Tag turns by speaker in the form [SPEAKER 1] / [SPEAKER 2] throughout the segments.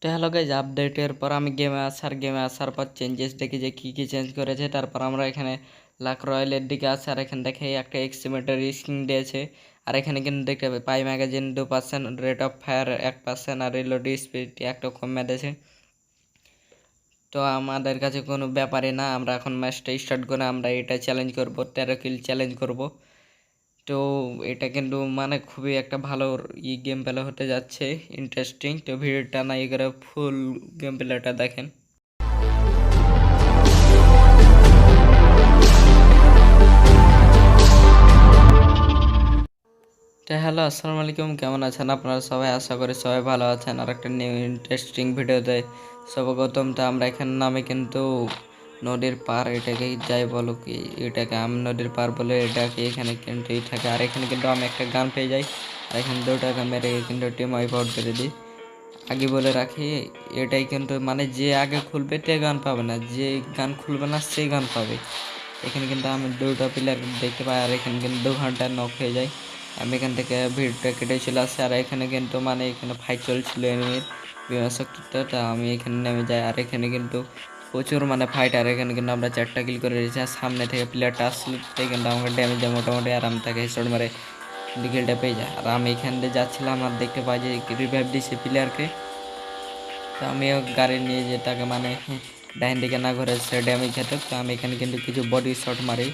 [SPEAKER 1] তো hello guys, আপডেটের পর আমি গেমে আসার পর চেঞ্জেস দেখি যে কী কী চেঞ্জ করেছে। তারপর আমরা এখানে লাক রয়্যালের দিকে আসি, আর এখানে দেখে একটা এক্সিমেটার স্কিন দিয়েছে। আর এখানে কিন্তু দেখতে পাই ম্যাগাজিন 2%, রেট অফ ফায়ার 1%, আর রিলোড স্পিড একটা কমে দিয়েছে। তো আমাদের কাছে কোনো ব্যাপারই না, আমরা এখন ম্যাচটা স্টার্ট করে আমরা এটা চ্যালেঞ্জ করব, 13 কিল চ্যালেঞ্জ করব। তো এটা কিন্তু মানে খুবই একটা ভালো গেম প্লে হতে যাচ্ছে, ইন্টারেস্টিং। তো ভিডিওটা না ইয়ে করে ফুল গেম প্লেটা দেখেন। তো হ্যালো, আসসালামু আলাইকুম, কেমন আছেন আপনারা সবাই? আশা করি সবাই ভালো আছেন। আর একটা নিউ ইন্টারেস্টিং ভিডিওতে সর্বপ্রথম তো আমরা এখানে নামে কিন্তু নদীর পার, এটাকে যাই বলো কি, এটাকে আমি নদীর পার বলে এটাকে এখানে কিন্তু থাকে। আর এখানে কিন্তু আমি একটা গান পেয়ে যাই, আর এখানে 2 টাকা মেরে কিন্তু টিম ওয়াইপ আউট করে দিই। আগে বলে রাখি, এটাই কিন্তু মানে যে আগে খুলবে তে গান পাবে না, যে গান খুলবে না সে গান পাবে। এখানে কিন্তু আমি 2টা প্লেয়ার দেখতে পাই, আর এখানে কিন্তু 2 ঘন্টা নক হয়ে যায়। আমি এখান থেকে ভিড়টা কেটে চলে আসি, আর এখানে কিন্তু মানে এখানে ফাইট চলছিল এনিমির বিমান শক্তিতে। তা আমি এখানে নেমে যাই, আর এখানে কিন্তু প্রচুর মানে ফাইট। আর এখানে কিন্তু আমরা 4টা কিল করে রেখেছি, আর সামনে থেকে প্লেয়ারটা আসলে কিন্তু আমাকে ড্যামেজ দেয় মোটামুটি, আর আমি তাকে হেডশট মারে কিলটা পেয়ে যায়। আর আমি এখান দিয়ে যাচ্ছিলাম, আর দেখতে পাই যে রিভাইভ দিচ্ছে প্লেয়ারকে। তো আমিও গাড়ি নিয়ে যে তাকে মানে ডাইন দিকে না ঘুরে সে ড্যামেজ খেত। তো আমি এখানে কিন্তু কিছু বডি শট মারি,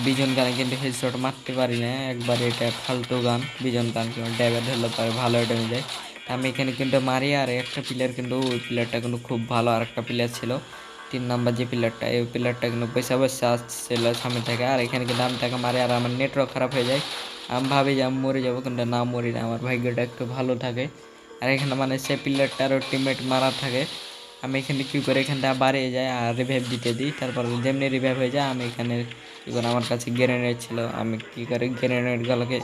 [SPEAKER 1] বিজন গানে কিন্তু হেড শট মারতে পারি না একবার, এটা ফালতু গান। বিজন গান কিন্তু ড্যামেজ ধরলে পরে ভালো ড্যামেজ যায়। আমি এখানে কিন্তু মারি, আর একটা প্লেয়ার কিন্তু ওই প্লেয়ারটা কিন্তু খুব ভালো, আর একটা প্লেয়ার ছিল 3 নাম্বার যে প্লেয়ারটা, এই প্লেয়ারটা কিন্তু বসে বসে আসছিল সামনে থেকে। আর এখানে কিন্তু আমি তাকে মারি, আর আমার নেটওয়ার্ক খারাপ হয়ে যায়। আমি ভাবি যে আমি মরে যাবো, কিন্তু না মরি না, আমার ভাগ্যটা একটু ভালো থাকে। আর এখানে মানে সে প্লেয়ারটারও টিমমেট মারা থাকে। আমি এখানে কী করে এখানটা বাড়িয়ে যায় আর রিভাইভ দিতে দিই। তারপর যেমনি রিভাইভ হয়ে যায় আমি এখানে কী করে, আমার কাছে গ্রেনেড ছিল, আমি কী করে গ্রেনেডগুলোকে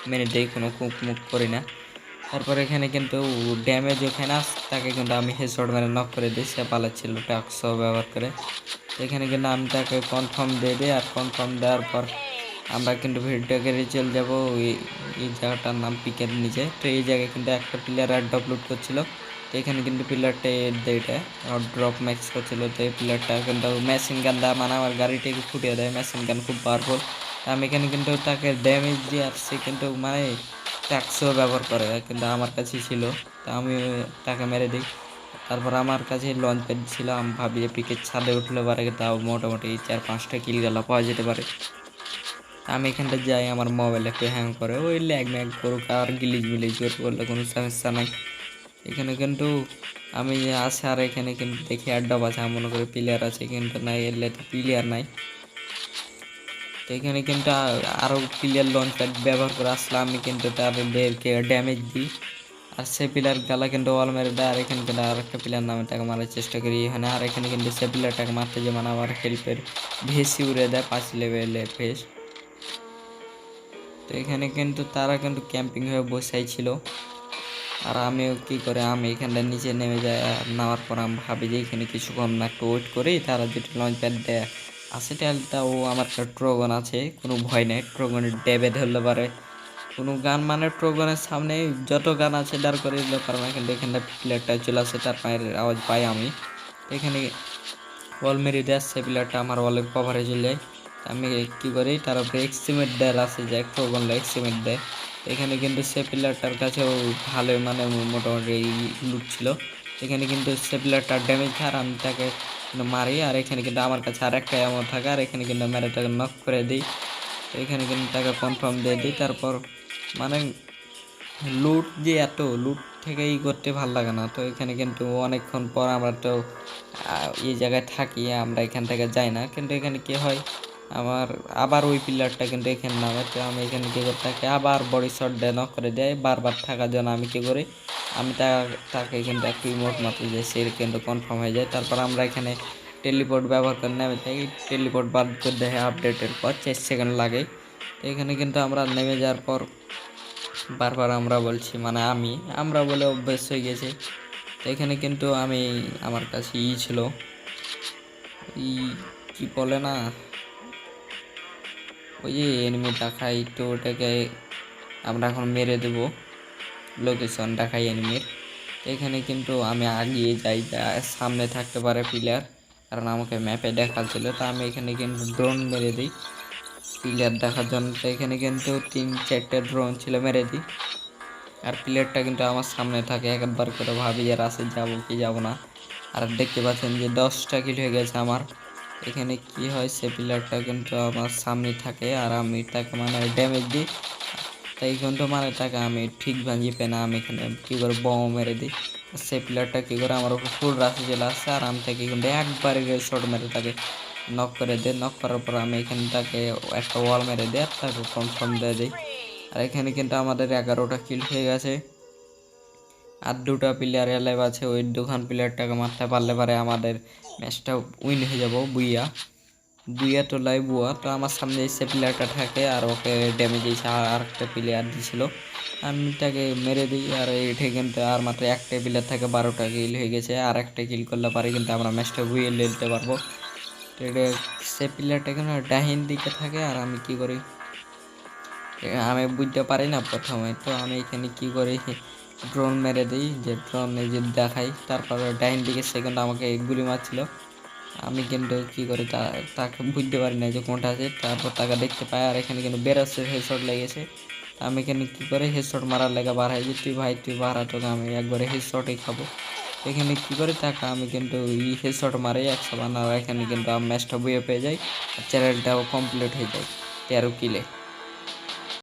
[SPEAKER 1] মেরে দিই, কোনো কুক মুখ করি না। তারপর এখানে কিন্তু ড্যামেজ ওখানে তাকে কিন্তু আমি হেডশট মেরে নক করে দিই, সে পালাচ্ছিল টাকশো ব্যবহার করে। এখানে কিন্তু আমি তাকে কনফার্ম দিয়ে দিই, আর কনফার্ম দেওয়ার পর আমরা কিন্তু ভিডিওটাকে চলে যাবো এই জায়গাটার নাম পিকের নিচে। তো এই জায়গায় কিন্তু একটা প্লেয়ার আর আপলোড করছিল। তো এখানে কিন্তু প্লেয়ারটা এটা ড্রপ ম্যাক্স করছিল। তো এই প্লেয়ারটা কিন্তু মেশিন গান দেয়, মানে আমার গাড়িটাকে ফুটিয়ে দেয়, মেশিন গান খুব পাওয়ারফুল। আমি এখানে কিন্তু তাকে ড্যামেজ দিয়ে আসছি, কিন্তু মানে ট্যাক্সও ব্যবহার করে, কিন্তু আমার কাছেই ছিল। তা আমি তাকে মেরে দিই। তারপর আমার কাছে লঞ্চ প্যাড ছিল, আমি ভাবি যে পিকের ছাদে উঠলে পারে তাও মোটামুটি 4-5টা কিল গেলা পাওয়া যেতে পারে। আমি এখানটা যাই, আমার মোবাইল একটু হ্যাং করে, ওই ল্যাগ ম্যাগ করুক আর গিলিজ মিলিজ করলে কোনো সমস্যা নাই। এখানে কিন্তু আমি আসে, আর এখানে কিন্তু দেখি অ্যাডব আছে, আমি মনে করি প্লেয়ার আছে, কিন্তু নাই, এলে তো প্লেয়ার নাই। তো এখানে কিন্তু আরও প্লেয়ার লঞ্চ প্যাড ব্যবহার করে আসলে আমি কিন্তু তাদেরকে ড্যামেজ দিই, আর সে প্লেয়ার গালা কিন্তু অল মেরে দেয়। আর এখানে কিন্তু আর একটা প্লেয়ার নামে তাকে মারার চেষ্টা করি এখানে। আর এখানে কিন্তু সে প্লেয়ারটাকে মারতে যে মানে আমার হেল্পের ভেসি উড়ে দেয়, 5 লেভেলের ভেস। তো এখানে কিন্তু তারা কিন্তু ক্যাম্পিং হয়ে বসাই ছিল, আর আমিও কী করে আমি এখানটা নিচে নেমে যাই। আর নামার পর আমি ভাবি যে এখানে কিছুক্ষণ একটু ওয়েট করি, তারা যেটা লঞ্চ প্যাড দেয় আসে টেলটা, ও আমার একটা ট্রোগন আছে, কোনো ভয় নেই, ট্রোগনের ডেবে ধরলে পারে কোনো গান, মানে ট্রোগনের সামনে যত গান আছে দাঁড় করে দিতে পারে না। কিন্তু এখানটা প্লেয়ারটা চলে আসে, তার পায়ের আওয়াজ পাই আমি। এখানে ওয়াল মেরে দিয়ে আসছে প্লেয়ারটা, আমার ওয়ালের কভারে চলে যায়। আমি কী করি, তার উপরে এক্সিমেট দেয়, আসে যে ট্রোগন এক্সিমেট দেয়। এখানে কিন্তু সে প্লেয়ারটার কাছেও ভালো মানে মোটামুটি লুট ছিল। এখানে কিন্তু সে প্লেয়ারটার ড্যামেজ খায়, আর আমি তাকে মারি। আর এখানে কিন্তু আমার কাছে আর একটা এমন থাকে, আর এখানে কিন্তু মেরে তাকে নক করে দিই। তো এখানে কিন্তু তাকে কনফার্ম দিয়ে দিই। তারপর মানে লুট যে এত লুট থেকে করতে ভাল লাগে না। তো এখানে কিন্তু অনেকক্ষণ পর আমরা তো এই জায়গায় থাকি, আমরা এখান থেকে যাই না। কিন্তু এখানে কি হয়, আমার আবার ওই প্লেয়ারটা কিন্তু এখানে নামে। তো আমি এখানে কী করে থাকি, আবার বডি শট দেয়, নক করে দেয়। বারবার থাকার জন্য আমি কী করি, আমি তাকে কিন্তু একটু ইমোট মারতে যাই, সে কিন্তু কনফার্ম হয়ে যায়। তারপর আমরা এখানে টেলিপোর্ট ব্যবহার করে নেমে যাই। টেলিপোর্ট বাদ করে দেয় আপডেটের পর 4 সেকেন্ড লাগে। তো এখানে কিন্তু আমরা নেমে যাওয়ার পর বারবার আমরা বলছি, মানে আমরা বলে অভ্যেস হয়ে গেছে। তো এখানে কিন্তু আমার কাছে ছিল ই কি বলে না, ওই যে এনিমি দেখাই, তো ওটাকে আমরা এখন মেরে দেবো, লোকেশন দেখাই এনিমির। তো এখানে কিন্তু আমি আগিয়ে যাই, যা সামনে থাকতে পারে প্লেয়ার, কারণ আমাকে ম্যাপে দেখাচ্ছিল। তো আমি এখানে কিন্তু ড্রোন মেরে দিই প্লেয়ার দেখার জন্য। তো এখানে কিন্তু 3-4টে ড্রোন ছিল, মেরে দিই। আর প্লেয়ারটা কিন্তু আমার সামনে থাকে, একবার করে ভাবি যে রাশে যাবো কি যাবো না। আর দেখতে পাচ্ছেন যে 10টা কিল হয়ে গেছে আমার। এখানে কি হয়, সে প্লেয়ারটা কিন্তু আমার সামনে থাকে আর আমি তাকে মানে ড্যামেজ দিই। তাই কিন্তু মানে তাকে আমি ঠিক ভাঙিয়ে পেনা আমি এখানে কী করে বম মেরে দিই। সে প্লেয়ারটা কী করে আমার উপর ফুল রাশে চলে আসছে আর আমি তাকে কিন্তু একবারে শট মেরে তাকে নক করে দিই। নক করার পর আমি এখানে তাকে একটা ওয়াল মেরে দিই আর তাকে কনফার্ম দিয়ে দিই। আর এখানে কিন্তু আমাদের 11টা কিল হয়ে গেছে। আর 2টা প্লেয়ার এলাইভ আছে, ওই দুখান প্লেয়ারটাকে মারতে পারলে পারে আমাদের ম্যাচটা উইন হয়ে যাব। বুইয়া তো লাই বুয়া। তো আমার সামনে এসে প্লেয়ারটা থাকে আর ওকে ড্যামেজ দিয়েছে আর একটা প্লেয়ার দিয়েছিল, আমি তাকে মেরে দিই। আর এঠে কিন্তু আর মাত্র একটা প্লেয়ার থাকে, 12টা কিল হয়ে গেছে। আর একটা কিল করলে পারে কিন্তু আমরা ম্যাচটা বুইয়ে নিতে পারবো। তো এটা সে প্লেয়ারটা কিন্তু ডাহিন দিকে থাকে আর আমি কি করি, আমি বুঝতে পারি না প্রথমে। তো আমি এখানে কি করি, ড্রোন মেরে দিই, যে ড্রোন যে দেখাই। তারপরে ডাইন দিকে সেকেন্ড আমাকে গুলি মারছিল, আমি কিন্তু কি করি তাকে বুঝতে পারি না যে কোনটা আছে। তারপর তাকে দেখতে পাই আর এখানে কিন্তু বেরাসের হেডশট লেগেছে। আমি এখানে কি করে হেডশট মারার লেগে বাড়াই যে তুই ভাই তুই বাড়া, তোকে আমি একবারে হেডশটই খাবো। এখানে কি করে তাকে আমি কিন্তু হেডশট মারে 100 বানার। এখানে কিন্তু আমি ম্যাচটা বইয়ে পেয়ে যাই আর চ্যানেলটাও কমপ্লিট হয়ে যায় 13 কিলে।